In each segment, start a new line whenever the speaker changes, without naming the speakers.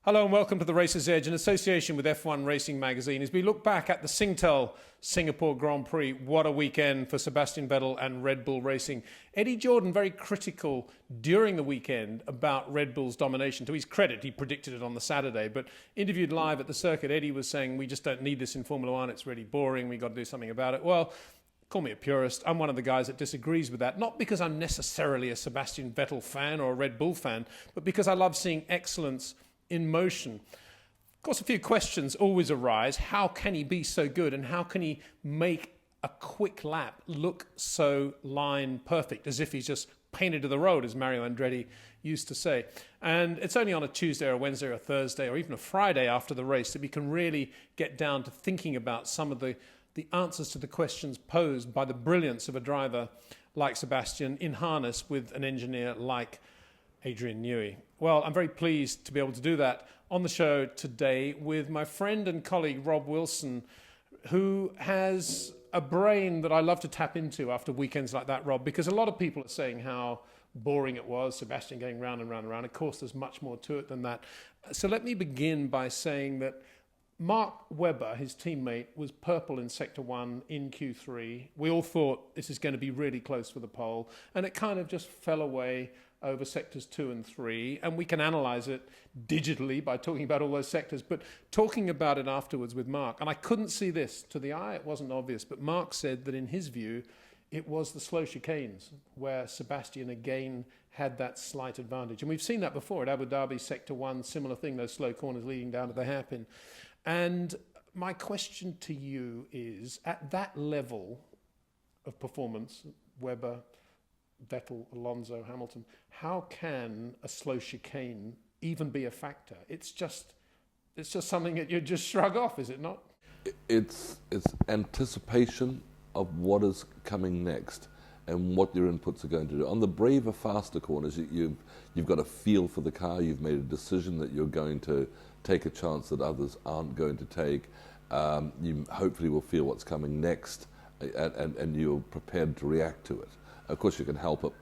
Hello and welcome to The Racer's Edge in association with F1 Racing Magazine. As we look back at the Singtel Singapore Grand Prix, what a weekend for Sebastian Vettel and Red Bull Racing. Eddie Jordan very critical during the weekend about Red Bull's domination. To his credit, he predicted it on the Saturday, but interviewed live at the circuit, Eddie was saying, we just don't need this in Formula One, it's really boring, we've got to do something about it. Well, call me a purist. I'm one of the guys that disagrees with that. Not because I'm necessarily a Sebastian Vettel fan or a Red Bull fan, but because I love seeing excellence in motion. Of course, a few questions always arise. How can he be so good, and how can he make a quick lap look so line perfect, as if he's just painted to the road, as Mario Andretti used to say? And it's only on a Tuesday or a Wednesday or a Thursday or even a Friday after the race that we can really get down to thinking about some of the answers to the questions posed by the brilliance of a driver like Sebastian in harness with an engineer like Adrian Newey. Well, I'm very pleased to be able to do that on the show today with my friend and colleague Rob Wilson, who has a brain that I love to tap into after weekends like that, Rob, because a lot of people are saying how boring it was, Sebastian going round and round and round. Of course, there's much more to it than that. So let me begin by saying that Mark Webber, his teammate, was purple in Sector 1 in Q3. We all thought this is going to be really close for the pole, and it kind of just fell away over sectors 2 and 3, and we can analyse it digitally by talking about all those sectors, but talking about it afterwards with Mark, and I couldn't see this to the eye, it wasn't obvious, but Mark said that in his view, it was the slow chicanes where Sebastian again had that slight advantage. And we've seen that before at Abu Dhabi, Sector 1, similar thing, those slow corners leading down to the hairpin. And my question to you is, at that level of performance, Webber, Vettel, Alonso, Hamilton, how can a slow chicane even be a factor? It's just something that you just shrug off, is it not?
It's anticipation of what is coming next and what your inputs are going to do. On the braver, faster corners, you've got a feel for the car, you've made a decision that you're going to take a chance that others aren't going to take. You hopefully will feel what's coming next, and you're prepared to react to it. Of course, you can help it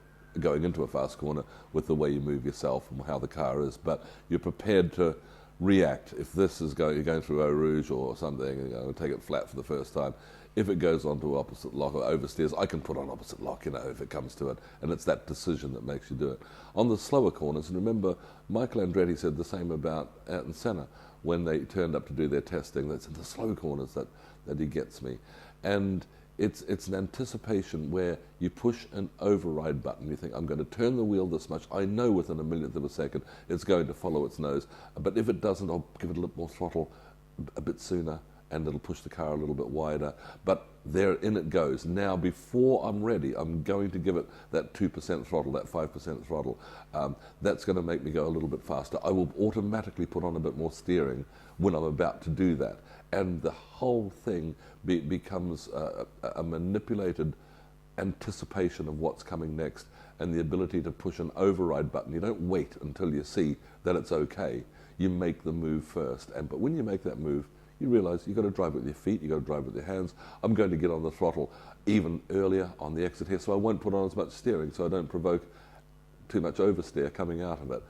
going into a fast corner with the way you move yourself and how the car is, but you're prepared to react. If this is you're going through Eau Rouge or something, and you're going to take it flat for the first time, if it goes onto opposite lock or oversteers, I can put on opposite lock, if it comes to it, and it's that decision that makes you do it. On the slower corners, and remember, Michael Andretti said the same about Ayrton Senna when they turned up to do their testing. That's in the slow corners that he gets me. And it's an anticipation where you push an override button. You think, I'm going to turn the wheel this much. I know within a millionth of a second it's going to follow its nose. But if it doesn't, I'll give it a little more throttle a bit sooner, and it'll push the car a little bit wider. But therein it goes. Now, before I'm ready, I'm going to give it that 2% throttle, that 5% throttle. That's going to make me go a little bit faster. I will automatically put on a bit more steering when I'm about to do that. And the whole thing becomes a manipulated anticipation of what's coming next, and the ability to push an override button. You don't wait until you see that it's okay. You make the move first. But when you make that move, you realize you've got to drive with your feet, you've got to drive with your hands. I'm going to get on the throttle even earlier on the exit here, so I won't put on as much steering, so I don't provoke too much oversteer coming out of it.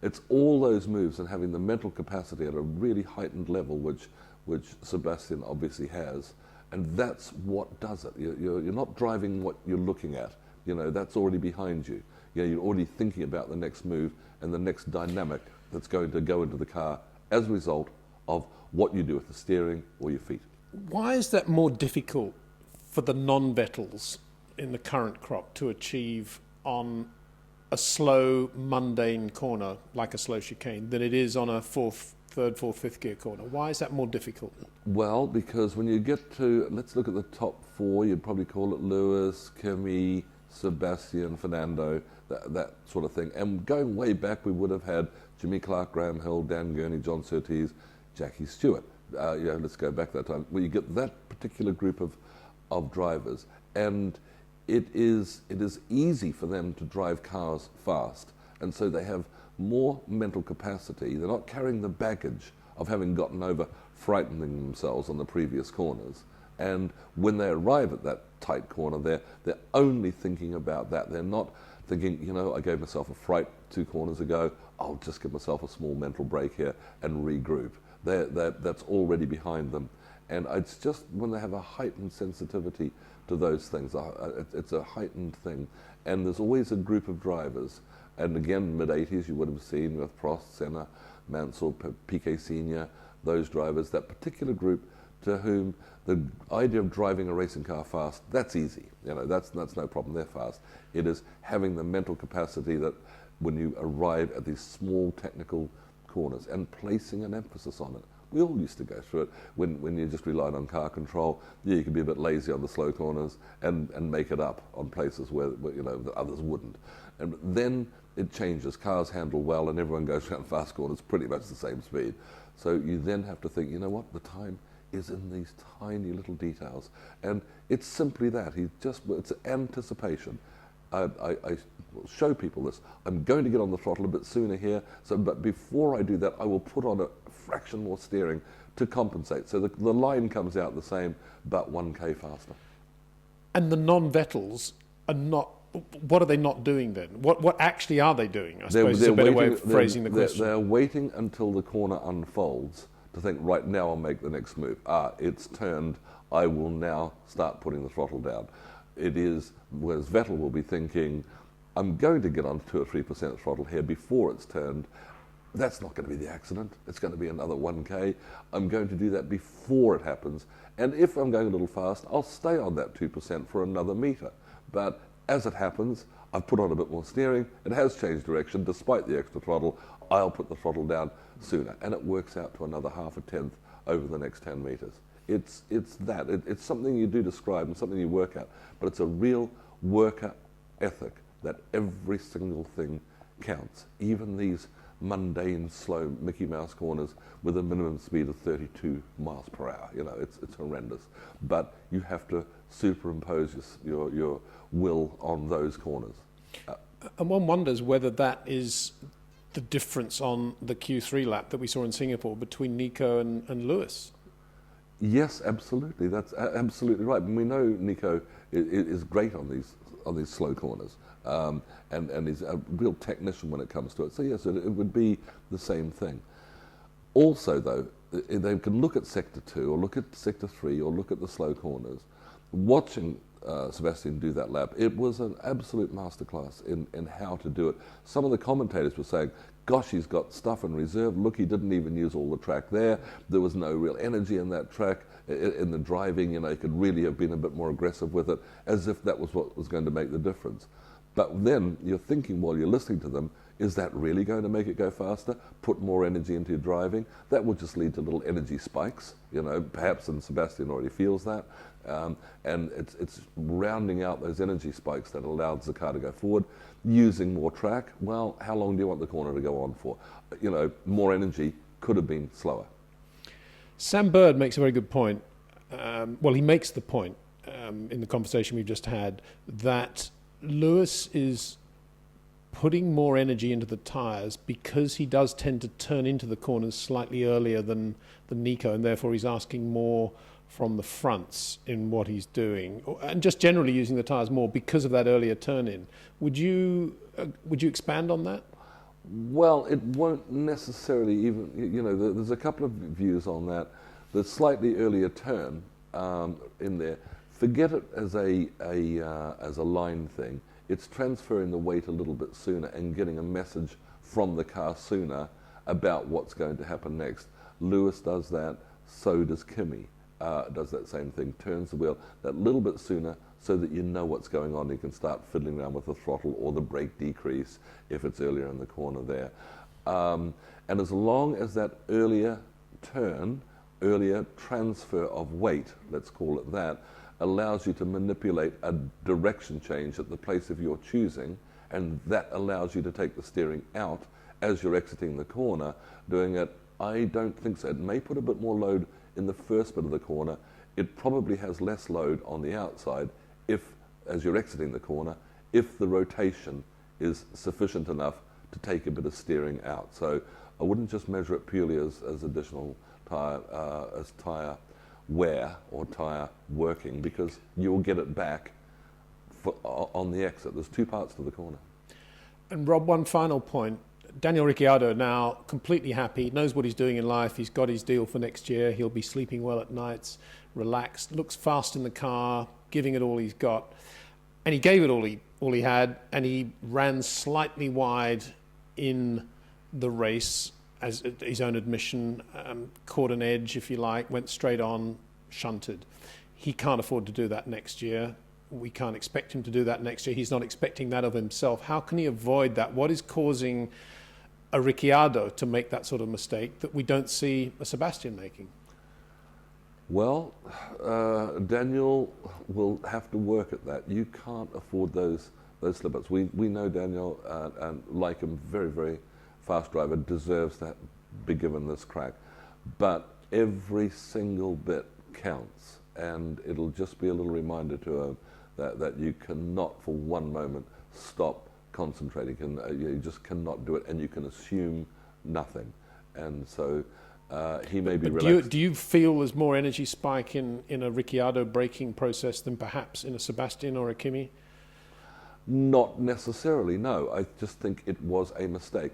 It's all those moves and having the mental capacity at a really heightened level, which Sebastian obviously has, and that's what does it. You're not driving what you're looking at. That's already behind you. You're already thinking about the next move and the next dynamic that's going to go into the car as a result of what you do with the steering or your feet.
Why is that more difficult for the non-Vettels in the current crop to achieve on a slow, mundane corner like a slow chicane than it is on a third, fourth, fifth gear corner? Why is that more difficult?
Well, because when you get to, let's look at the top four, you'd probably call it Lewis, Kimi, Sebastian, Fernando, that sort of thing. And going way back, we would have had Jimmy Clark, Graham Hill, Dan Gurney, John Surtees, Jackie Stewart. Let's go back that time. Where you get that particular group of drivers, and it is easy for them to drive cars fast, and so they have more mental capacity. They're not carrying the baggage of having gotten over frightening themselves on the previous corners. And when they arrive at that tight corner, they're only thinking about that. They're not thinking, you know, I gave myself a fright 2 corners ago, I'll just give myself a small mental break here and regroup. That's already behind them. And it's just when they have a heightened sensitivity to those things, it's a heightened thing. And there's always a group of drivers, and again, mid-80s you would have seen with Prost, Senna, Mansell, Piquet Senior, those drivers, that particular group to whom the idea of driving a racing car fast, that's easy. You know, that's no problem, they're fast. It is having the mental capacity that when you arrive at these small technical corners and placing an emphasis on it. We all used to go through it when you just relied on car control. Yeah, you could be a bit lazy on the slow corners and make it up on places where you know, the others wouldn't. And then it changes. Cars handle well and everyone goes around fast corners pretty much the same speed. So you then have to think, you know what, the time is in these tiny little details. And it's simply that. It's anticipation. I show people this. I'm going to get on the throttle a bit sooner here, but before I do that, I will put on a fraction more steering to compensate. So the line comes out the same, but 1k faster.
And the non-Vettels are not, what are they not doing then? What actually are they doing? I suppose is a better way of phrasing the question.
They're waiting until the corner unfolds to think, right, now I'll make the next move. It's turned, I will now start putting the throttle down. It is, whereas Vettel will be thinking, I'm going to get on 2 or 3% throttle here before it's turned. That's not going to be the accident. It's going to be another 1k. I'm going to do that before it happens. And if I'm going a little fast, I'll stay on that 2% for another meter. But as it happens, I've put on a bit more steering. It has changed direction despite the extra throttle. I'll put the throttle down sooner. And it works out to another 0.5 over the next 10 meters. It's that. It's something you do describe and something you work at, but it's a real worker ethic that every single thing counts. Even these mundane, slow Mickey Mouse corners with a minimum speed of 32 miles per hour. You know, it's horrendous. But you have to superimpose your will on those corners.
And one wonders whether that is the difference on the Q3 lap that we saw in Singapore between Nico and Lewis.
Yes, absolutely. That's absolutely right. And we know Nico is great on these slow corners, and he's a real technician when it comes to it. So yes, it would be the same thing. Also, though, they can look at Sector 2 or look at Sector 3 or look at the slow corners. Watching Sebastian do that lap, it was an absolute masterclass in how to do it. Some of the commentators were saying, gosh, he's got stuff in reserve. Look, he didn't even use all the track there. There was no real energy in that track. In the driving, you know, he could really have been a bit more aggressive with it, as if that was what was going to make the difference. But then you're thinking while you're listening to them, is that really going to make it go faster? Put more energy into your driving? That will just lead to little energy spikes, you know, perhaps, and Sebastian already feels that. And it's rounding out those energy spikes that allows the car to go forward. Using more track, well, how long do you want the corner to go on for? You know, more energy could have been slower.
Sam Bird makes a very good point. Well, he makes the point in the conversation we've just had that Lewis is putting more energy into the tyres because he does tend to turn into the corners slightly earlier than Nico, and therefore he's asking more from the fronts in what he's doing, and just generally using the tyres more because of that earlier turn-in. Would you expand on that?
Well, it won't necessarily even, you know, there's a couple of views on that. The slightly earlier turn in there, forget it as a line thing. It's transferring the weight a little bit sooner and getting a message from the car sooner about what's going to happen next. Lewis does that, so does Kimi. Does that same thing, turns the wheel that little bit sooner so that you know what's going on. You can start fiddling around with the throttle or the brake decrease if it's earlier in the corner there. And as long as that earlier turn, earlier transfer of weight, let's call it that, allows you to manipulate a direction change at the place of your choosing, and that allows you to take the steering out as you're exiting the corner, doing it, I don't think so. It may put a bit more load in the first bit of the corner. It probably has less load on the outside if, as you're exiting the corner, if the rotation is sufficient enough to take a bit of steering out. So I wouldn't just measure it purely as additional tyre wear or tyre working, because you'll get it back on the exit. There's two parts to the corner.
And Rob, one final point. Daniel Ricciardo now completely happy, knows what he's doing in life. He's got his deal for next year. He'll be sleeping well at nights, relaxed, looks fast in the car, giving it all he's got. And he gave it all he had, and he ran slightly wide in the race, as his own admission, caught an edge, if you like, went straight on, shunted. He can't afford to do that next year. We can't expect him to do that next year. He's not expecting that of himself. How can he avoid that? What is causing a Ricciardo to make that sort of mistake that we don't see a Sebastian making?
Well, Daniel will have to work at that. You can't afford those slip-ups. We know Daniel, and like him, very, very fast driver, deserves to be given this crack. But every single bit counts, and it'll just be a little reminder to him that you cannot for one moment stop concentrating. You just cannot do it, and you can assume nothing. And so he may be relaxed.
Do you feel there's more energy spike in a Ricciardo braking process than perhaps in a Sebastian or a Kimi?
Not necessarily, no. I just think it was a mistake.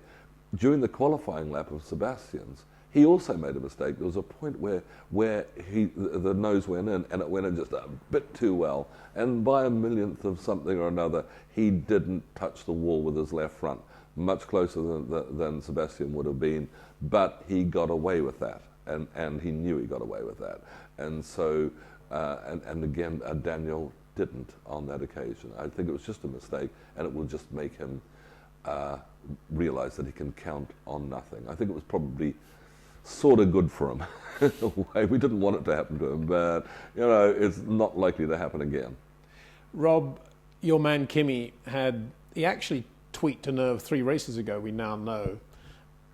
During the qualifying lap of Sebastian's, he also made a mistake. There was a point where the nose went in, and it went in just a bit too well. And by a millionth of something or another, he didn't touch the wall with his left front, much closer than Sebastian would have been. But he got away with that, and he knew he got away with that. And so, and again, Daniel didn't on that occasion. I think it was just a mistake, and it will just make him realize that he can count on nothing. I think it was probably sort of good for him in a way. We didn't want it to happen to him, but it's not likely to happen again.
Rob, your man Kimi he actually tweaked a nerve 3 races ago, we now know.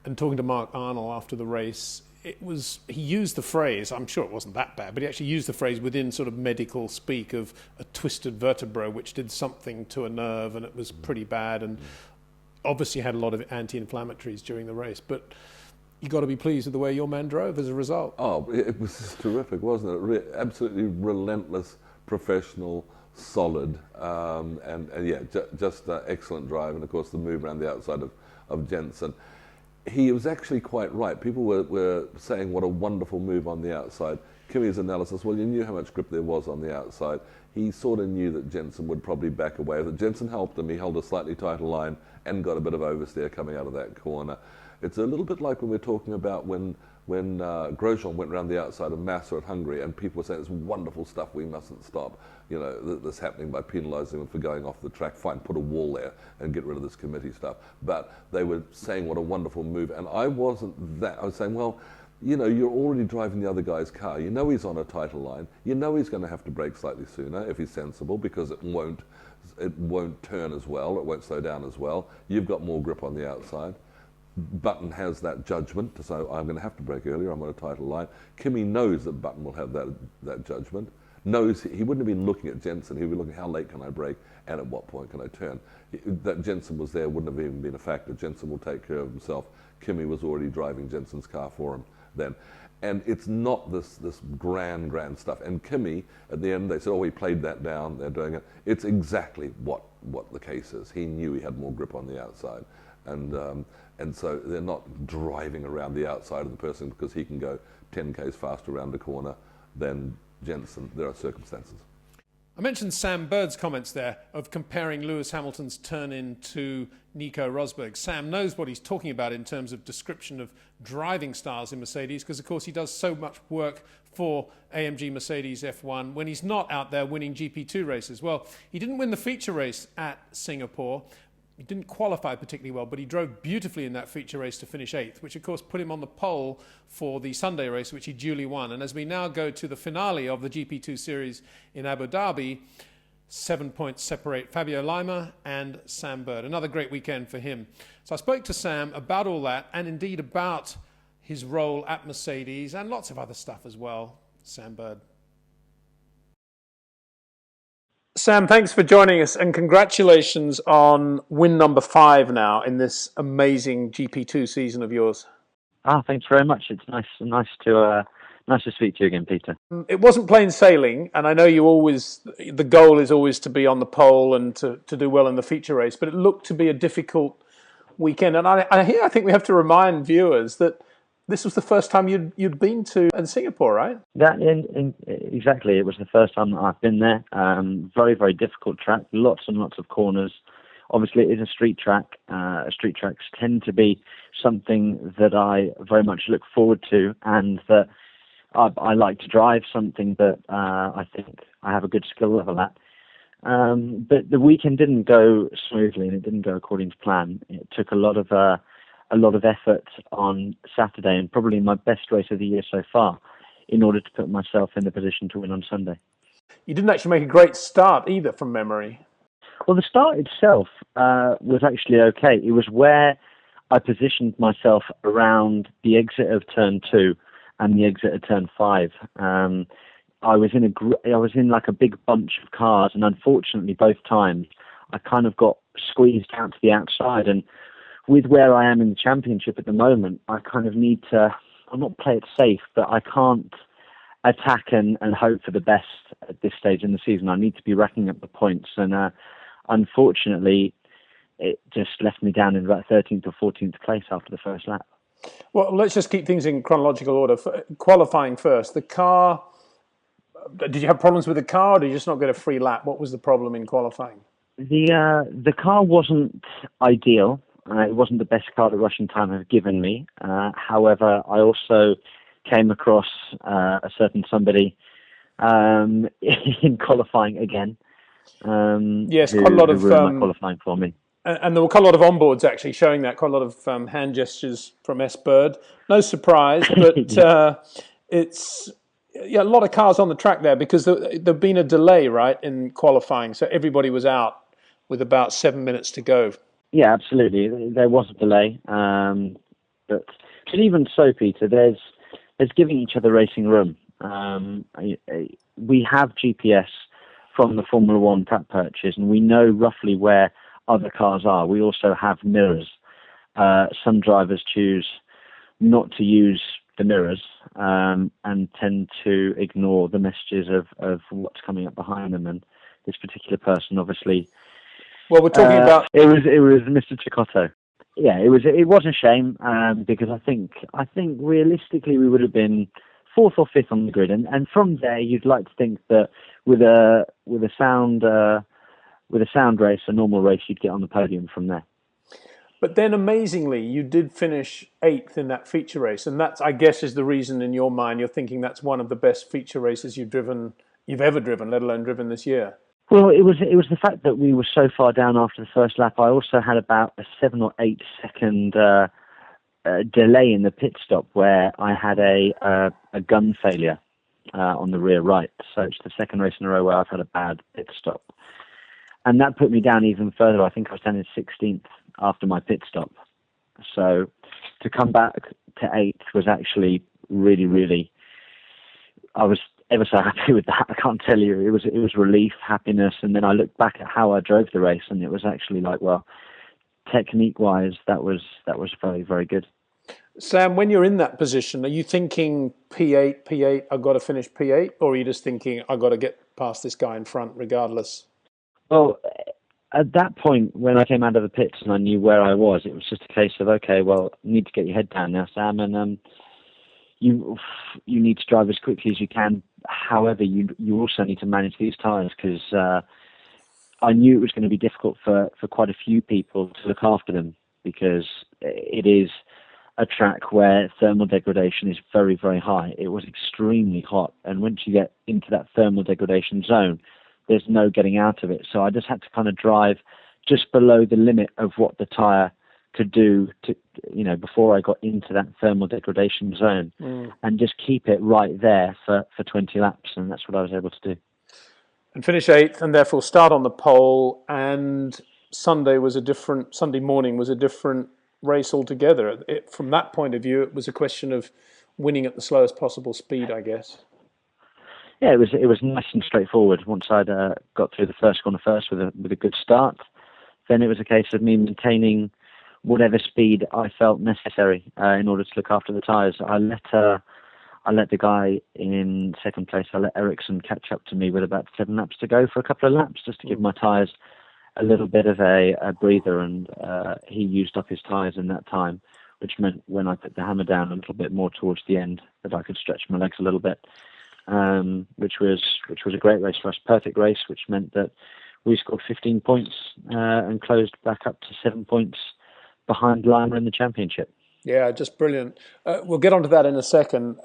And talking to Mark Arnold after the race, he used the phrase, I'm sure it wasn't that bad, but he actually used the phrase within sort of medical speak of a twisted vertebra which did something to a nerve, and it was pretty bad, and obviously had a lot of anti-inflammatories during the race. But you got to be pleased with the way your man drove as a result.
Oh, it was terrific, wasn't it? Absolutely relentless, professional, solid, and yeah, just excellent drive. And of course, the move around the outside of Jensen. He was actually quite right. People were saying what a wonderful move on the outside. Kimi's analysis, well, you knew how much grip there was on the outside. He sort of knew that Jensen would probably back away. That Jensen helped him. He held a slightly tighter line and got a bit of oversteer coming out of that corner. It's a little bit like when we're talking about when Grosjean went around the outside of Massa at Hungary, and people were saying it's wonderful stuff, we mustn't stop this happening by penalising them for going off the track. Fine, put a wall there and get rid of this committee stuff. But they were saying what a wonderful move, and I wasn't that. I was saying, well, you're already driving the other guy's car. You know he's on a tighter line. You know he's going to have to brake slightly sooner if he's sensible, because it won't turn as well, it won't slow down as well. You've got more grip on the outside. Button has that judgment to say, I'm going to have to brake earlier, I'm on a tighter line. Kimi knows that Button will have that judgment. Knows he wouldn't have been looking at Jensen, he'd be looking how late can I brake and at what point can I turn. That Jensen was there wouldn't have even been a factor. Jensen will take care of himself. Kimi was already driving Jensen's car for him then. And it's not this grand stuff. And Kimi, at the end, they said, he played that down, they're doing it. It's exactly what the case is. He knew he had more grip on the outside. And so they're not driving around the outside of the person because he can go 10 k's faster around the corner than Jensen. There are circumstances.
I mentioned Sam Bird's comments there of comparing Lewis Hamilton's turn-in to Nico Rosberg. Sam knows what he's talking about in terms of description of driving styles in Mercedes, because of course he does so much work for AMG Mercedes F1 when he's not out there winning GP2 races. Well, he didn't win the feature race at Singapore. He didn't qualify particularly well, but he drove beautifully in that feature race to finish 8th, which of course put him on the pole for the Sunday race, which he duly won. And as we now go to the finale of the GP2 series in Abu Dhabi, 7 points separate Fabio Lima and Sam Bird. Another great weekend for him. So I spoke to Sam about all that, and indeed about his role at Mercedes and lots of other stuff as well. Sam Bird. Sam, thanks for joining us, and congratulations on win number 5 now in this amazing GP2 season of yours.
Thanks very much. It's nice to Nice to speak to you again, Peter.
It wasn't plain sailing, and I know the goal is always to be on the pole and to do well in the feature race, but it looked to be a difficult weekend. And I think we have to remind viewers that this was the first time you'd been to in Singapore, right?
Exactly. It was the first time that I've been there. Very, very difficult track. Lots and lots of corners. Obviously, it is a street track. Street tracks tend to be something that I very much look forward to, and that I like to drive, something that I think I have a good skill level at. But the weekend didn't go smoothly, and it didn't go according to plan. It took a lot of effort on Saturday, and probably my best race of the year so far, in order to put myself in the position to win on Sunday.
You didn't actually make a great start either, from memory.
Well, the start itself was actually okay. It was where I positioned myself around the exit of turn 2 and the exit of turn 5. I was in like a big bunch of cars, and unfortunately, both times I kind of got squeezed out to the outside. And with where I am in the championship at the moment, I kind of need to, I'll not play it safe, but I can't attack and hope for the best at this stage in the season. I need to be racking up the points, and unfortunately, it just left me down in about 13th or 14th place after the first lap.
Well, let's just keep things in chronological order. Qualifying first, the car, did you have problems with the car, or did you just not get a free lap? What was the problem in qualifying?
The car wasn't ideal. It wasn't the best car that Russian Time have given me. However, I also came across a certain somebody in qualifying again.
Yes, quite a lot of
qualifying for me.
And there were quite a lot of onboards actually showing that, quite a lot of hand gestures from S. Byrne. No surprise, but it's a lot of cars on the track there, because there'd been a delay, right, in qualifying. So everybody was out with about 7 minutes to go.
Yeah, absolutely. There was a delay. But even so, Peter, there's giving each other racing room. We have GPS from the Formula One track purchase, and we know roughly where other cars are. We also have mirrors. Some drivers choose not to use the mirrors and tend to ignore the messages of what's coming up behind them. And this particular person, obviously,
well, we're talking about
it was Mr. Chicotto. Yeah, it was a shame because I think realistically we would have been 4th or 5th on the grid, and from there you'd like to think that with a sound race, a normal race, you'd get on the podium from there.
But then, amazingly, you did finish 8th in that feature race, and that, I guess, is the reason in your mind you're thinking that's one of the best feature races you've ever driven, let alone driven this year.
Well, it was the fact that we were so far down after the first lap. I also had about a 7 or 8 second delay in the pit stop where I had a gun failure on the rear right. So it's the second race in a row where I've had a bad pit stop. And that put me down even further. I think I was down in 16th after my pit stop. So to come back to 8th was actually really, really, I was ever so happy with that. I can't tell you. It was relief, happiness. And then I looked back at how I drove the race, and it was actually like, well, technique-wise, that was very, very good.
Sam, when you're in that position, are you thinking P8, I've got to finish P8? Or are you just thinking, I've got to get past this guy in front regardless?
Well, at that point, when I came out of the pits and I knew where I was, it was just a case of, okay, well, you need to get your head down now, Sam, and you need to drive as quickly as you can. However, you also need to manage these tyres, because I knew it was going to be difficult for quite a few people to look after them, because it is a track where thermal degradation is very, very high. It was extremely hot, and once you get into that thermal degradation zone, there's no getting out of it. So I just had to kind of drive just below the limit of what the tyre could do to, before I got into that thermal degradation zone, and just keep it right there for 20 laps. And that's what I was able to do. And
finish 8th, and therefore start on the pole. And Sunday morning was a different race altogether. From that point of view, it was a question of winning at the slowest possible speed, I guess.
Yeah, it was nice and straightforward. Once I'd got through the first corner first with a good start, then it was a case of me maintaining whatever speed I felt necessary in order to look after the tyres. I I let the guy in second place, I let Ericsson catch up to me with about 7 laps to go for a couple of laps, just to give my tyres a little bit of a breather, and he used up his tyres in that time, which meant when I put the hammer down a little bit more towards the end that I could stretch my legs a little bit, which was a great race for us, perfect race, which meant that we scored 15 points and closed back up to 7 points behind Lima in the championship.
Yeah, just brilliant. We'll get onto that in a second.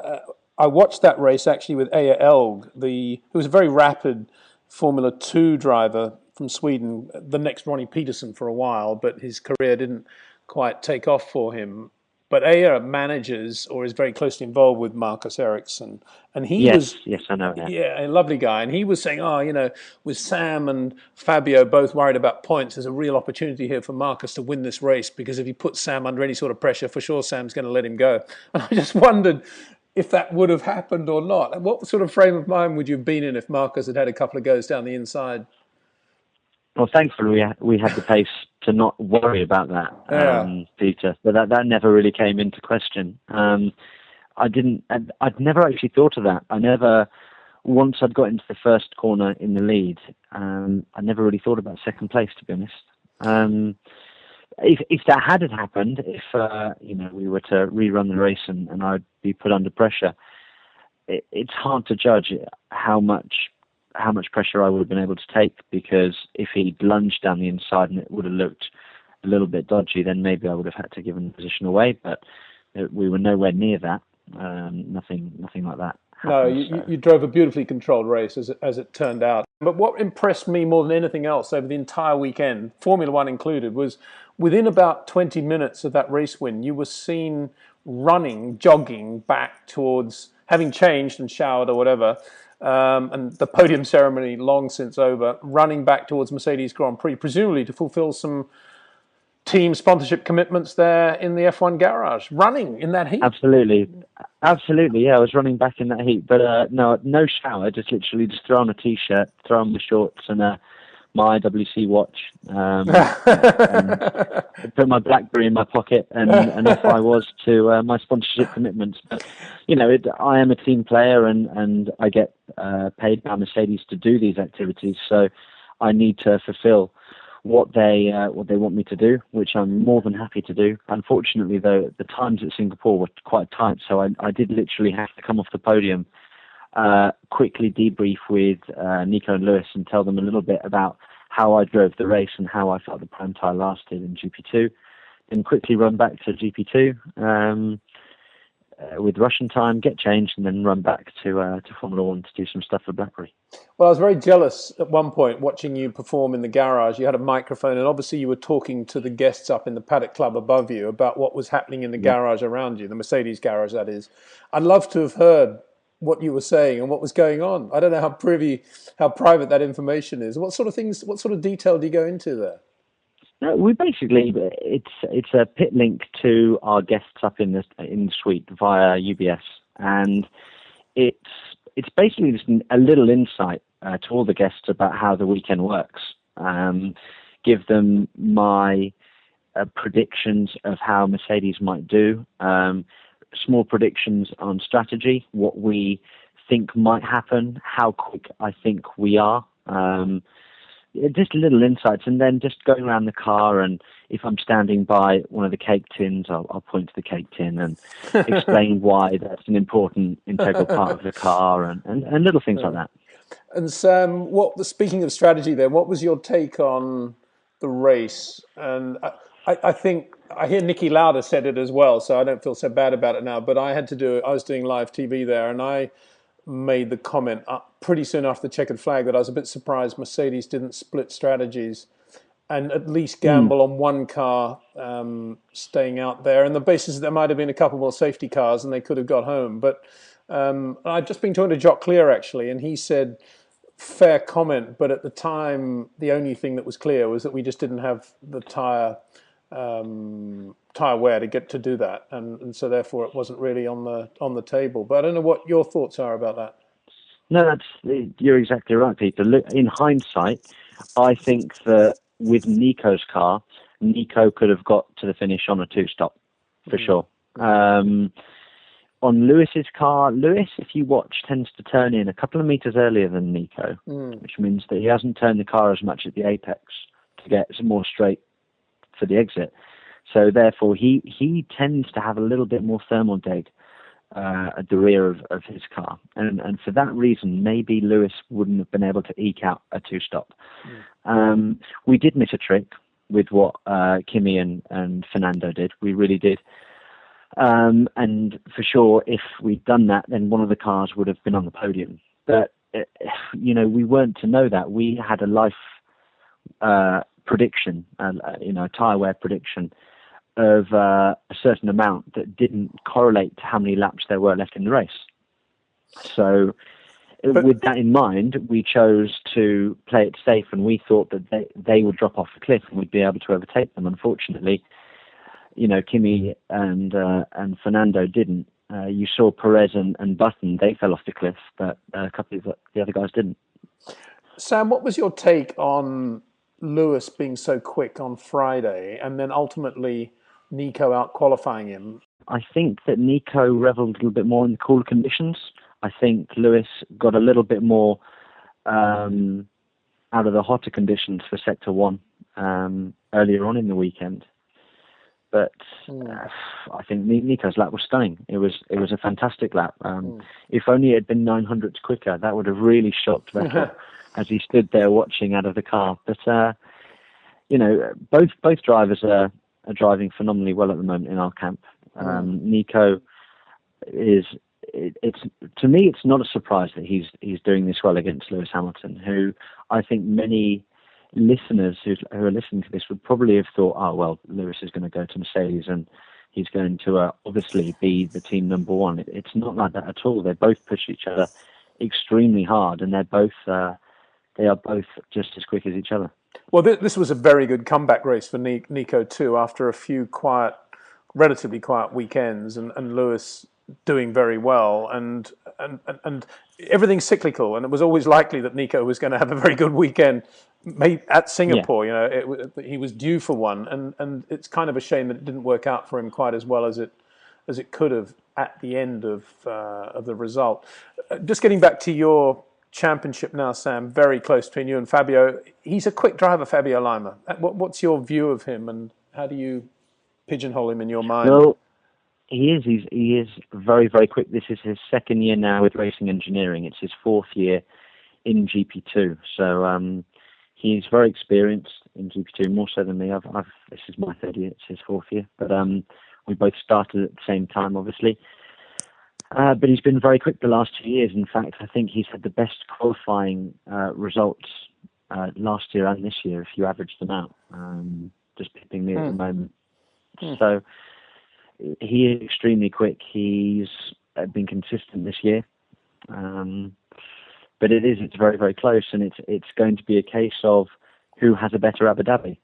I watched that race actually with Eja Elg, who was a very rapid Formula 2 driver from Sweden, the next Ronnie Peterson for a while, but his career didn't quite take off for him. But Eja manages or is very closely involved with Marcus Ericsson. And
Yes, I know.
Yeah, a lovely guy. And he was saying, with Sam and Fabio both worried about points, there's a real opportunity here for Marcus to win this race, because if he puts Sam under any sort of pressure, for sure Sam's going to let him go. And I just wondered if that would have happened or not. What sort of frame of mind would you have been in if Marcus had had a couple of goes down the inside?
Well, thankfully we had the pace to not worry about that, Peter. But that never really came into question. I'd never actually thought of that. Once I'd got into the first corner in the lead, I never really thought about second place, to be honest. If that had happened, if we were to rerun the race and I'd be put under pressure, it's hard to judge how much pressure I would have been able to take, because if he'd lunged down the inside and it would have looked a little bit dodgy, then maybe I would have had to give him the position away. But we were nowhere near that. Nothing like that happened.
No, you drove a beautifully controlled race as it turned out. But what impressed me more than anything else over the entire weekend, Formula One included, was within about 20 minutes of that race win, you were seen jogging back towards, having changed and showered or whatever, and the podium ceremony long since over, running back towards Mercedes Grand Prix, presumably to fulfill some team sponsorship commitments there in the F1 garage, running in that heat.
Absolutely, yeah, I was running back in that heat, but no shower, just throw on a t-shirt, throw on the shorts and my IWC watch, and put my BlackBerry in my pocket, and off I was to my sponsorship commitments. But I am a team player, and I get paid by Mercedes to do these activities, so I need to fulfill what they want me to do, which I'm more than happy to do. Unfortunately, though, the times at Singapore were quite tight, so I did literally have to come off the podium, quickly debrief with Nico and Lewis and tell them a little bit about how I drove the race and how I felt the prime tyre lasted in GP2, then quickly run back to GP2 with Russian time, get changed, and then run back to Formula One to do some stuff for BlackBerry.
Well, I was very jealous at one point watching you perform in the garage. You had a microphone, and obviously you were talking to the guests up in the paddock club above you about what was happening in the garage around you, the Mercedes garage, that is. I'd love to have heard what you were saying and what was going on. I don't know how private that information is. What sort of detail do you go into there?
No, we basically, it's a pit link to our guests up in the suite via UBS, and it's basically just a little insight to all the guests about how the weekend works. Give them my predictions of how Mercedes might do, small predictions on strategy, what we think might happen, how quick I think we are. Just little insights, and then just going around the car, and if I'm standing by one of the cake tins, I'll point to the cake tin and explain why that's an important integral part of the car, and little things like that.
And Sam, speaking of strategy then, what was your take on the race? And I think I hear Nicky Lauda said it as well, so I don't feel so bad about it now, but I was doing live TV there, and I made the comment pretty soon after the checkered flag that I was a bit surprised Mercedes didn't split strategies and at least gamble on one car staying out there, and the basis that there might have been a couple more safety cars and they could have got home. But I'd just been talking to Jock Clear actually, and he said, fair comment, but at the time the only thing that was clear was that we just didn't have the tyre wear to get to do that, and so therefore it wasn't really on the table. But I don't know what your thoughts are about that.
No, you're exactly right, Peter. Look, in hindsight, I think that with Nico's car, Nico could have got to the finish on a two-stop for sure. on Lewis's car, Lewis, if you watch, tends to turn in a couple of meters earlier than Nico, which means that he hasn't turned the car as much at the apex to get some more straight for the exit. So therefore, he tends to have a little bit more thermal deg at the rear of his car. And for that reason, maybe Lewis wouldn't have been able to eke out a two-stop. We did miss a trick with what Kimi and Fernando did. We really did. And for sure, if we'd done that, then one of the cars would have been on the podium. But, we weren't to know that. We had a life prediction, a tyre wear prediction of a certain amount that didn't correlate to how many laps there were left in the race. So with that in mind, we chose to play it safe, and we thought that they would drop off the cliff and we'd be able to overtake them. Unfortunately, Kimi and Fernando didn't. You saw Perez and Button, they fell off the cliff, but a couple of the other guys didn't.
Sam, what was your take on Lewis being so quick on Friday and then ultimately Nico out-qualifying him?
I think that Nico revelled a little bit more in the cooler conditions. I think Lewis got a little bit more out of the hotter conditions for Sector 1 earlier on in the weekend. But I think Nico's lap was stunning. It was a fantastic lap. If only it had been 900ths quicker, that would have really shocked Vettel as he stood there watching out of the car. But both drivers are driving phenomenally well at the moment in our camp. Nico is. To me, it's not a surprise that he's doing this well against Lewis Hamilton, who I think many listeners who are listening to this would probably have thought, oh, well, Lewis is going to go to Mercedes and he's going to obviously be the team number one. It's not like that at all. They both push each other extremely hard, and they are both just as quick as each other.
Well, this was a very good comeback race for Nico too, after a few relatively quiet weekends, and Lewis doing very well, and everything's cyclical, and it was always likely that Nico was going to have a very good weekend at Singapore. Yeah. He was due for one, and it's kind of a shame that it didn't work out for him quite as well as it could have at the end of the result. Just getting back to your championship now, Sam, very close between you and Fabio. He's a quick driver, Fabio Lima. What's your view of him, and how do you pigeonhole him in your mind?
Well, he is very, very quick. This is his second year now with racing engineering. It's his fourth year in GP2. So he's very experienced in GP2, more so than me. This is my third year. It's his fourth year. But we both started at the same time, obviously. But he's been very quick the last 2 years. In fact, I think he's had the best qualifying results last year and this year, if you average them out. Just pipping me at the moment. So he is extremely quick. He's been consistent this year. But it's very, very close, and it's going to be a case of who has a better Abu Dhabi.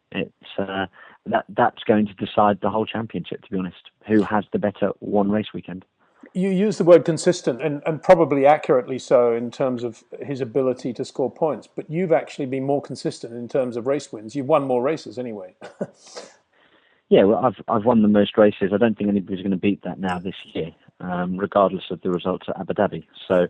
That's going to decide the whole championship, to be honest. Who has the better one race weekend?
You use the word consistent, and probably accurately so in terms of his ability to score points, but you've actually been more consistent in terms of race wins. You've won more races anyway.
Yeah, well, I've won the most races. I don't think anybody's going to beat that now this year, regardless of the results at Abu Dhabi. So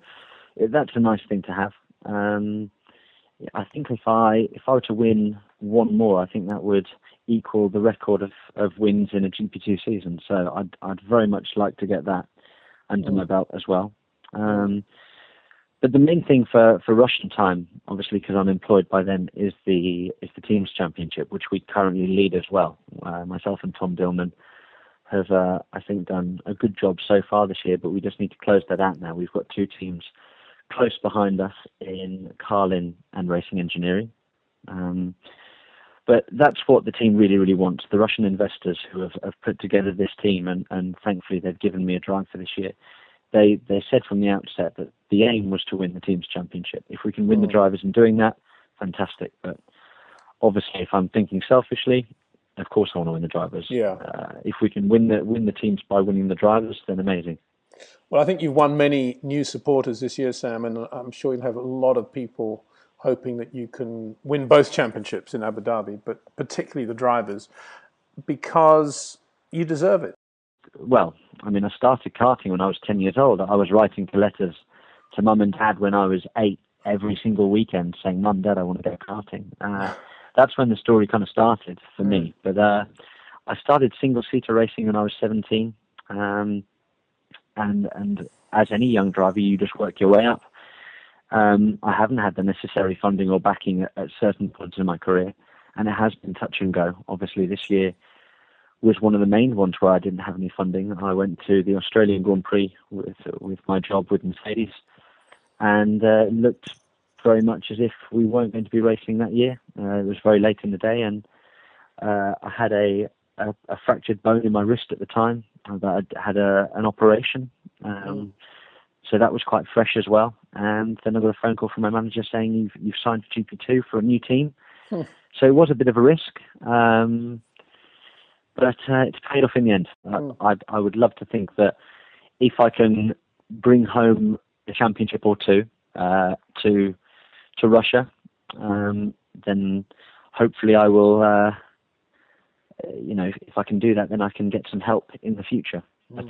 that's a nice thing to have. I think if I were to win one more, I think that would equal the record of wins in a GP2 season. So I'd very much like to get that under my belt as well. But the main thing for Russian time, obviously, because I'm employed by them, is the teams championship, which we currently lead as well. Myself and Tom Dillman have, I think, done a good job so far this year, but we just need to close that out now. We've got two teams close behind us in Carlin and Racing Engineering. But that's what the team really, really wants. The Russian investors who have put together this team, and thankfully they've given me a drive for this year. They said from the outset that the aim was to win the team's championship. If we can win the drivers in doing that, fantastic. But obviously, if I'm thinking selfishly, of course I want to win the drivers.
Yeah.
If we can win the teams by winning the drivers, then amazing.
Well, I think you've won many new supporters this year, Sam, and I'm sure you'll have a lot of people hoping that you can win both championships in Abu Dhabi, but particularly the drivers, because you deserve it.
I started karting when I was 10 years old. I was writing letters to mum and dad when I was 8 every single weekend saying, Mum, Dad, I want to go karting. That's when the story kind of started for me. But I started single-seater racing when I was 17. And as any young driver, you just work your way up. I haven't had the necessary funding or backing at certain points in my career, and it has been touch and go. Obviously, this year was one of the main ones where I didn't have any funding. I went to the Australian Grand Prix with my job with Mercedes, and it looked very much as if we weren't going to be racing that year. It was very late in the day, and I had a fractured bone in my wrist at the time. I had an operation, so that was quite fresh as well. And then I got a phone call from my manager saying, you've signed for GP2 for a new team. So it was a bit of a risk, but it's paid off in the end. I would love to think that if I can bring home a championship or two to Russia, then hopefully I will. If I can do that, then I can get some help in the future. But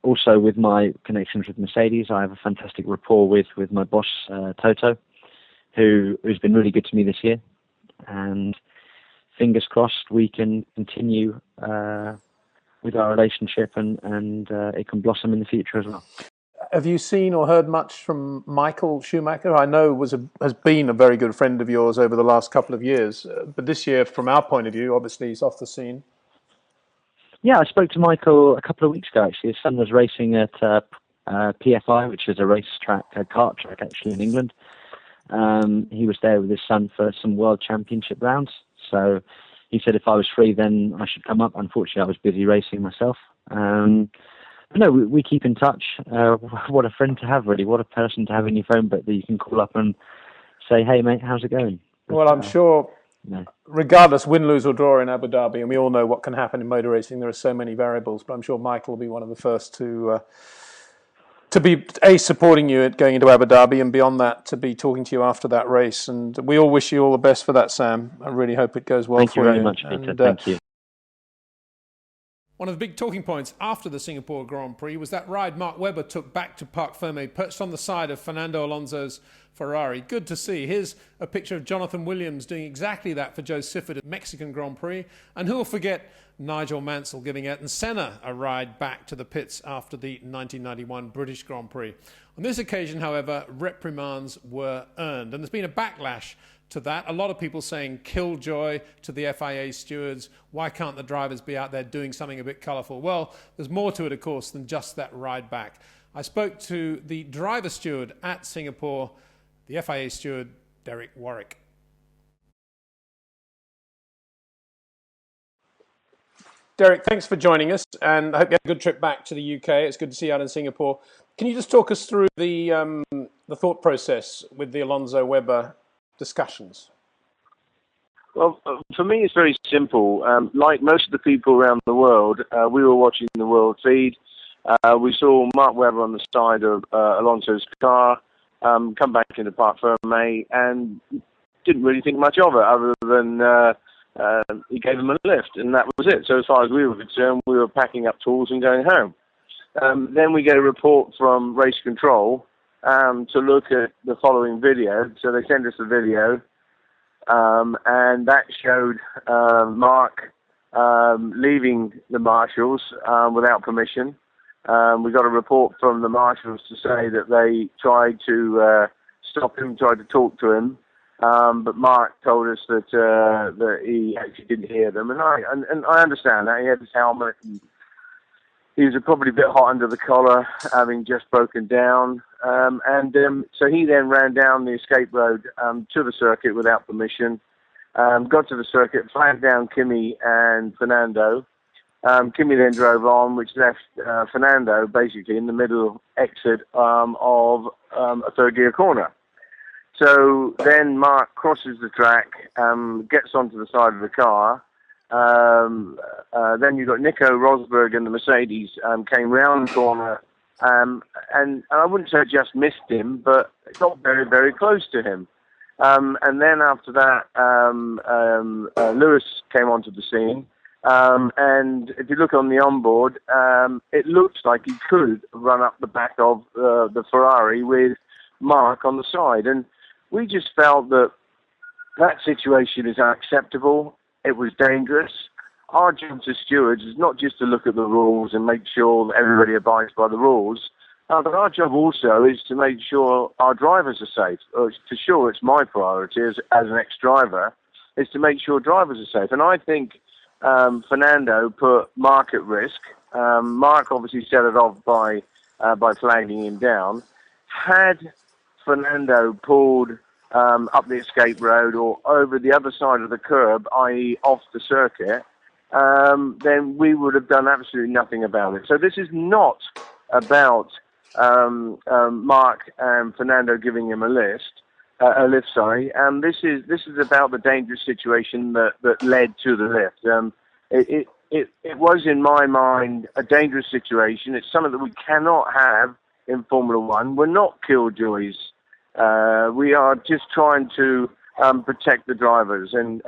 also with my connections with Mercedes, I have a fantastic rapport with my boss Toto, who's been really good to me this year, and fingers crossed we can continue with our relationship and it can blossom in the future as well.
Have you seen or heard much from Michael Schumacher? I know has been a very good friend of yours over the last couple of years, but this year, from our point of view, obviously he's off the scene.
Yeah, I spoke to Michael a couple of weeks ago, actually. His son was racing at PFI, which is a kart track, actually, in England. He was there with his son for some world championship rounds. So he said if I was free, then I should come up. Unfortunately, I was busy racing myself. But no, we keep in touch. What a friend to have, really. What a person to have in your phone book that you can call up and say, hey, mate, how's it going?
Well, I'm sure, regardless, win, lose or draw in Abu Dhabi, and we all know what can happen in motor racing, there are so many variables, but I'm sure Michael will be one of the first to be, supporting you at going into Abu Dhabi, and beyond that, to be talking to you after that race. And we all wish you all the best for that, Sam. I really hope it goes well for you.
Thank you very much, Peter. Thank you.
One of the big talking points after the Singapore Grand Prix was that ride Mark Webber took back to Parc Fermé, perched on the side of Fernando Alonso's Ferrari. Good to see. Here's a picture of Jonathan Williams doing exactly that for Joe Sifford at Mexican Grand Prix. And who will forget Nigel Mansell giving Ayrton Senna a ride back to the pits after the 1991 British Grand Prix. On this occasion, however, reprimands were earned. And there's been a backlash to that. A lot of people saying killjoy to the FIA stewards. Why can't the drivers be out there doing something a bit colourful? Well, there's more to it, of course, than just that ride back. I spoke to the driver steward at Singapore, the FIA steward, Derek Warwick. Derek, thanks for joining us, and I hope you had a good trip back to the UK. It's good to see you out in Singapore. Can you just talk us through the thought process with the Alonso-Webber discussions?
Well, for me, it's very simple. Like most of the people around the world, we were watching the world feed. We saw Mark Webber on the side of Alonso's car come back into Parc Fermé and didn't really think much of it other than he gave him a lift, and that was it. So as far as we were concerned, we were packing up tools and going home. Then we get a report from Race Control to look at the following video. So they sent us a video, and that showed Mark leaving the marshals without permission. We got a report from the marshals to say that they tried to stop him, tried to talk to him, but Mark told us that he actually didn't hear them, and I understand that. He had his helmet. And he was probably a bit hot under the collar, having just broken down. So he then ran down the escape road to the circuit without permission, got to the circuit, flagged down Kimi and Fernando. Kimi then drove on, which left Fernando basically in the middle exit of a third gear corner. So then Mark crosses the track, gets onto the side of the car. Then you've got Nico Rosberg and the Mercedes came round the corner, and I wouldn't say just missed him, but got very, very close to him. And then after that, Lewis came onto the scene, And if you look on the onboard, it looks like he could run up the back of the Ferrari with Mark on the side. And we just felt that situation is unacceptable. It was dangerous. Our job as stewards is not just to look at the rules and make sure that everybody abides by the rules, but our job also is to make sure our drivers are safe. For sure, it's my priority as an ex-driver, is to make sure drivers are safe. And I think Fernando put Mark at risk. Mark obviously set it off by flagging him down. Had Fernando pulled up the escape road or over the other side of the curb, i.e. off the circuit, then we would have done absolutely nothing about it. So this is not about Mark and Fernando giving him a lift. This is about the dangerous situation that led to the lift. It was, in my mind, a dangerous situation. It's something that we cannot have in Formula One. We're not killjoys. We are just trying to protect the drivers, and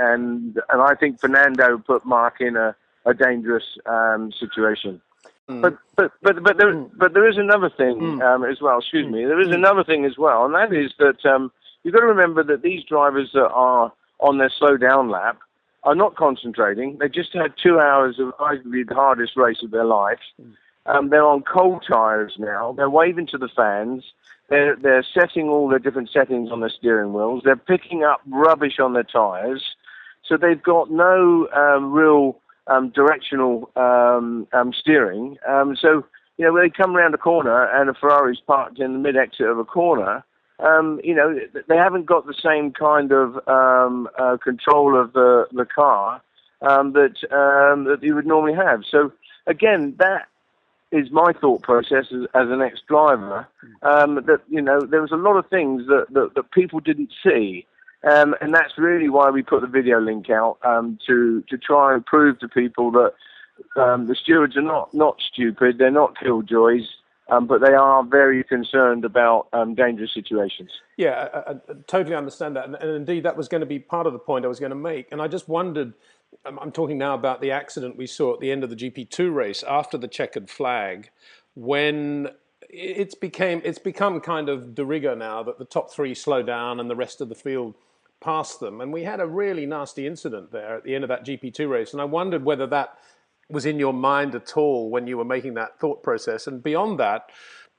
I think Fernando put Mark in a dangerous situation. But there is another thing as well. Excuse me. There is another thing as well, and that is that you've got to remember that these drivers that are on their slow down lap are not concentrating. They just had 2 hours of arguably the hardest race of their life. They're on cold tyres now. They're waving to the fans. They're setting all the different settings on their steering wheels. They're picking up rubbish on their tyres. So they've got no real directional steering. So, you know, when they come around a corner and a Ferrari's parked in the mid-exit of a corner, you know, they haven't got the same kind of control of the car that you would normally have. So, again, that is my thought process as an ex-driver, that, you know, there was a lot of things that people didn't see. And that's really why we put the video link out, to try and prove to people that the stewards are not stupid, they're not killjoys, but they are very concerned about dangerous situations.
Yeah, I totally understand that. And indeed, that was going to be part of the point I was going to make. And I just wondered, I'm talking now about the accident we saw at the end of the GP2 race after the checkered flag, when it's become kind of de rigueur now that the top three slow down and the rest of the field pass them. And we had a really nasty incident there at the end of that GP2 race. And I wondered whether that was in your mind at all when you were making that thought process. And beyond that,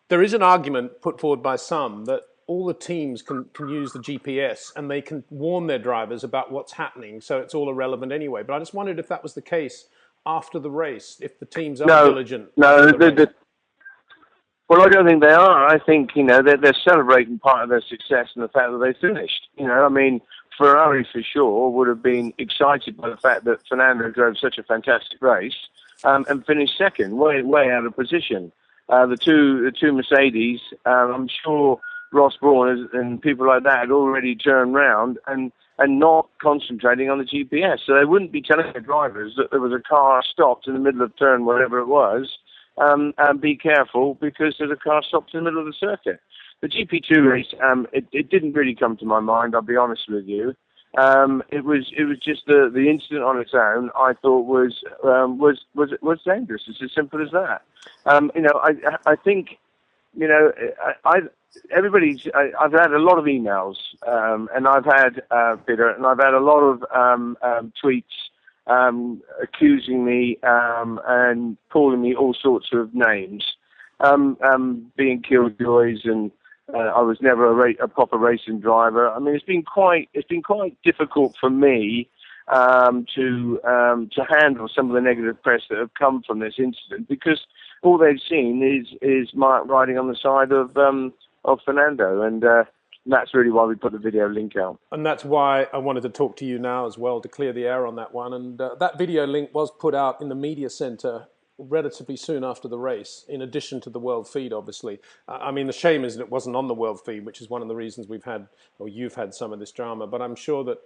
there is an argument put forward by some that all the teams can use the GPS and they can warn their drivers about what's happening, so it's all irrelevant anyway. But I just wondered if that was the case after the race, if the teams are diligent.
Well, I don't think they are. I think, you know, they're celebrating part of their success and the fact that they finished. You know, I mean, Ferrari for sure would have been excited by the fact that Fernando drove such a fantastic race and finished second, way out of position. The two Mercedes, I'm sure Ross Brawn and people like that had already turned round and not concentrating on the GPS. So they wouldn't be telling the drivers that there was a car stopped in the middle of turn, whatever it was, and be careful because there's a car stopped in the middle of the circuit. The GP2 race, it didn't really come to my mind, I'll be honest with you. It was just the incident on its own. I thought was dangerous. It's as simple as that. You know, I think, you know, I've had a lot of emails, and I've had Peter, and I've had a lot of tweets accusing me and calling me all sorts of names, being killjoys, and I was never a proper racing driver. I mean, it's been quite difficult for me to handle some of the negative press that have come from this incident, because all they've seen is Mark riding on the side of Fernando, and that's really why we put the video link out.
And that's why I wanted to talk to you now as well, to clear the air on that one. And that video link was put out in the media center relatively soon after the race, in addition to the world feed, obviously. I mean, the shame is that it wasn't on the world feed, which is one of the reasons you've had some of this drama. But I'm sure that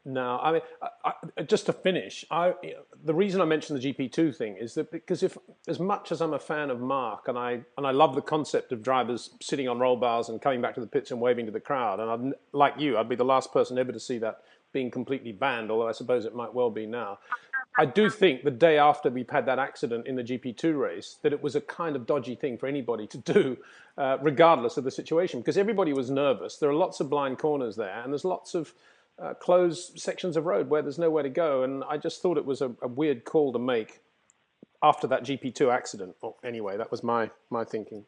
now, I mean, just to finish, the reason I mentioned the GP2 thing is that because as much as I'm a fan of Mark, and I love the concept of drivers sitting on roll bars and coming back to the pits and waving to the crowd, and like you, I'd be the last person ever to see that being completely banned, although I suppose it might well be now. I do think the day after we've had that accident in the GP2 race, that it was a kind of dodgy thing for anybody to do, regardless of the situation, because everybody was nervous. There are lots of blind corners there, and there's lots of closed sections of road where there's nowhere to go. And I just thought it was a weird call to make after that GP2 accident. Well, anyway, that was my thinking.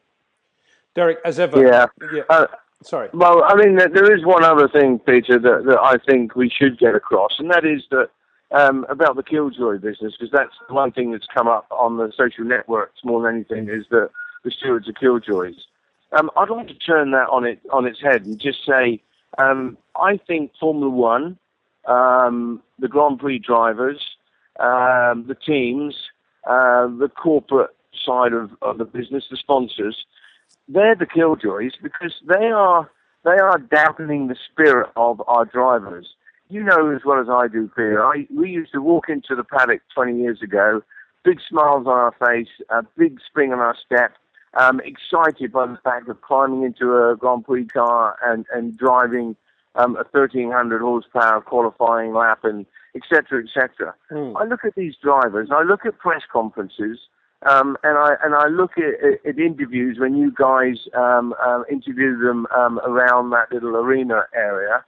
Derek, as ever.
Yeah.
Sorry.
Well, I mean, there is one other thing, Peter, that I think we should get across, and that is that about the killjoy business, because that's the one thing that's come up on the social networks more than anything, is that the stewards are killjoys. I'd like to turn that on its head and just say, I think Formula One, the Grand Prix drivers, the teams, the corporate side of the business, the sponsors, they're the killjoys because they are dampening the spirit of our drivers. You know as well as I do, Peter, we used to walk into the paddock 20 years ago, big smiles on our face, a big spring on our step, excited by the fact of climbing into a Grand Prix car and driving a 1,300 horsepower qualifying lap, and et cetera, et cetera. I look at these drivers, I look at press conferences, and I look at interviews when you guys interview them around that little arena area.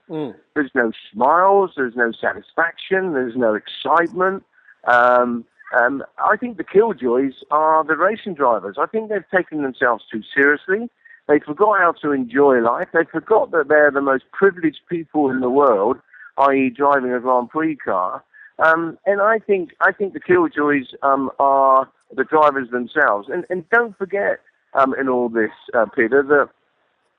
There's no smiles, there's no satisfaction, there's no excitement. I think the killjoys are the racing drivers. I think they've taken themselves too seriously. They forgot how to enjoy life. They forgot that they're the most privileged people in the world, i.e. driving a Grand Prix car. And I think the killjoys are the drivers themselves. And don't forget in all this, Peter, that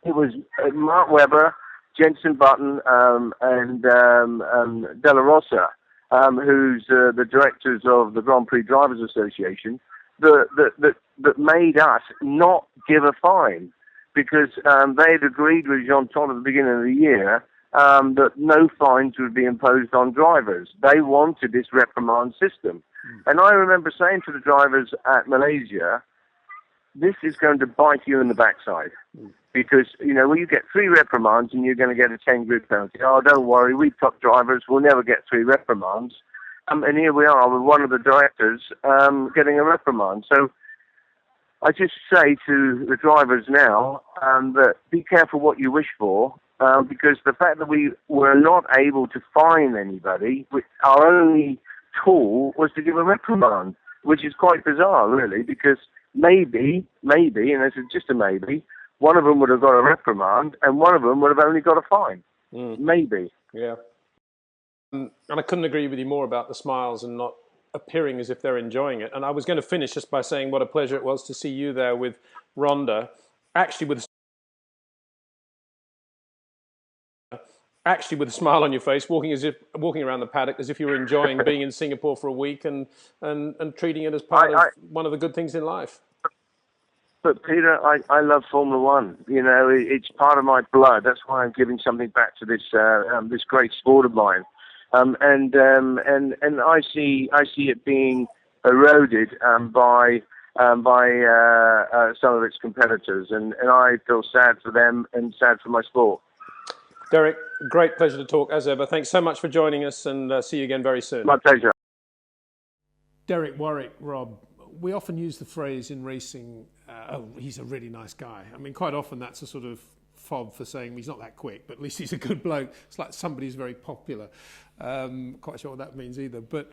it was Mark Webber, Jenson Button, and Della Rosa, who's the directors of the Grand Prix Drivers Association, that made us not give a fine, because they had agreed with Jean-Todt at the beginning of the year that no fines would be imposed on drivers. They wanted this reprimand system. And I remember saying to the drivers at Malaysia, this is going to bite you in the backside. Because, when you get 3 reprimands and you're going to get a 10 grid penalty, oh, don't worry, we top drivers will never get 3 reprimands. And here we are with one of the directors getting a reprimand. So I just say to the drivers now that be careful what you wish for, because the fact that we were not able to fine anybody, our only tool was to give a reprimand, which is quite bizarre, really, because maybe, and this is just a maybe, one of them would have got a reprimand and one of them would have only got a fine. Maybe.
Yeah. And I couldn't agree with you more about the smiles and not appearing as if they're enjoying it. And I was going to finish just by saying what a pleasure it was to see you there with Rhonda, actually with a smile on your face, walking around the paddock as if you were enjoying being in Singapore for a week and treating it as part of one of the good things in life.
But Peter, I love Formula One. It's part of my blood. That's why I'm giving something back to this great sport of mine. And I see it being eroded by some of its competitors, and I feel sad for them and sad for my sport.
Derek, great pleasure to talk as ever. Thanks so much for joining us, and see you again very soon.
My pleasure.
Derek Warwick, Rob. We often use the phrase in racing, he's a really nice guy. I mean, quite often that's a sort of fob for saying he's not that quick, but at least he's a good bloke. It's like somebody's very popular. Quite sure what that means either. But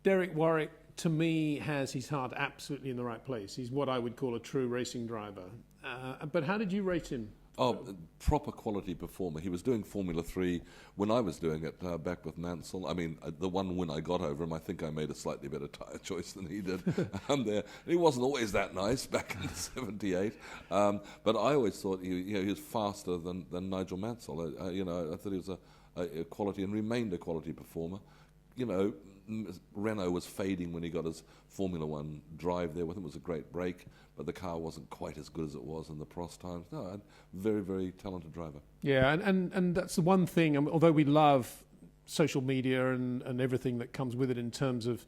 Derek Warwick, to me, has his heart absolutely in the right place. He's what I would call a true racing driver. But how did you rate him?
Oh, proper quality performer. He was doing Formula 3 when I was doing it back with Mansell. I mean, the one win I got over him, I think I made a slightly better tyre choice than he did. He wasn't always that nice back in '78. But I always thought he was faster than Nigel Mansell. I thought he was a quality and remained a quality performer. Renault was fading when he got his Formula One drive there with him. It was a great break, but the car wasn't quite as good as it was in the Prost times. No, very, very talented driver. Yeah, and that's the one thing, although we love social media and everything that comes with it in terms of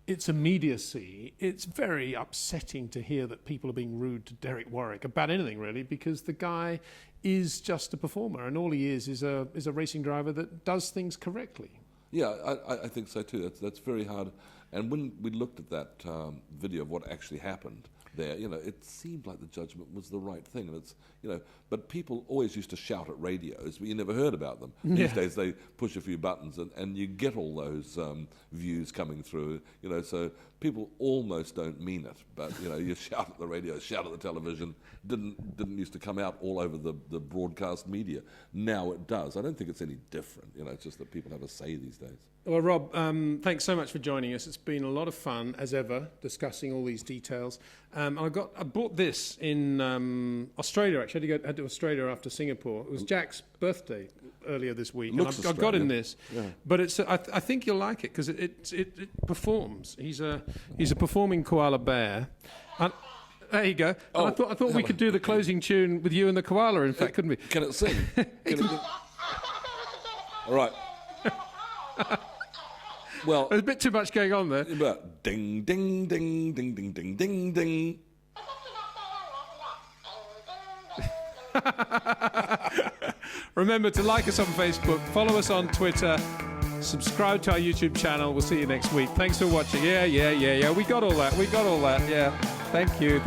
its immediacy, it's very upsetting to hear that people are being rude to Derek Warwick about anything, really, because the guy is just a performer, and all he is a racing driver that does things correctly. Yeah, I think so too. That's very hard. And when we looked at that video of what actually happened there, it seemed like the judgment was the right thing. And it's, but people always used to shout at radios, but you never heard about them. These days they push a few buttons and you get all those views coming through. So people almost don't mean it, but you shout at the radio, shout at the television. Didn't used to come out all over the broadcast media. Now it does. I don't think it's any different. It's just that people have a say these days.
Well, Rob, thanks so much for joining us. It's been a lot of fun, as ever, discussing all these details. I bought this in Australia, actually. I had to Australia after Singapore. It was Jack's birthday earlier this week.
Looks
I got him this.
Yeah.
But it's I think you'll like it because it performs. He's a performing koala bear. And there you go. And I thought we could do the closing tune with you and the koala, in fact, couldn't we?
Can it sing? All right. Well,
there's a bit too much going on there.
But ding, ding, ding, ding, ding, ding, ding, ding.
Remember to like us on Facebook, follow us on Twitter, subscribe to our YouTube channel. We'll see you next week. Thanks for watching. Yeah. We got all that. Yeah. Thank you.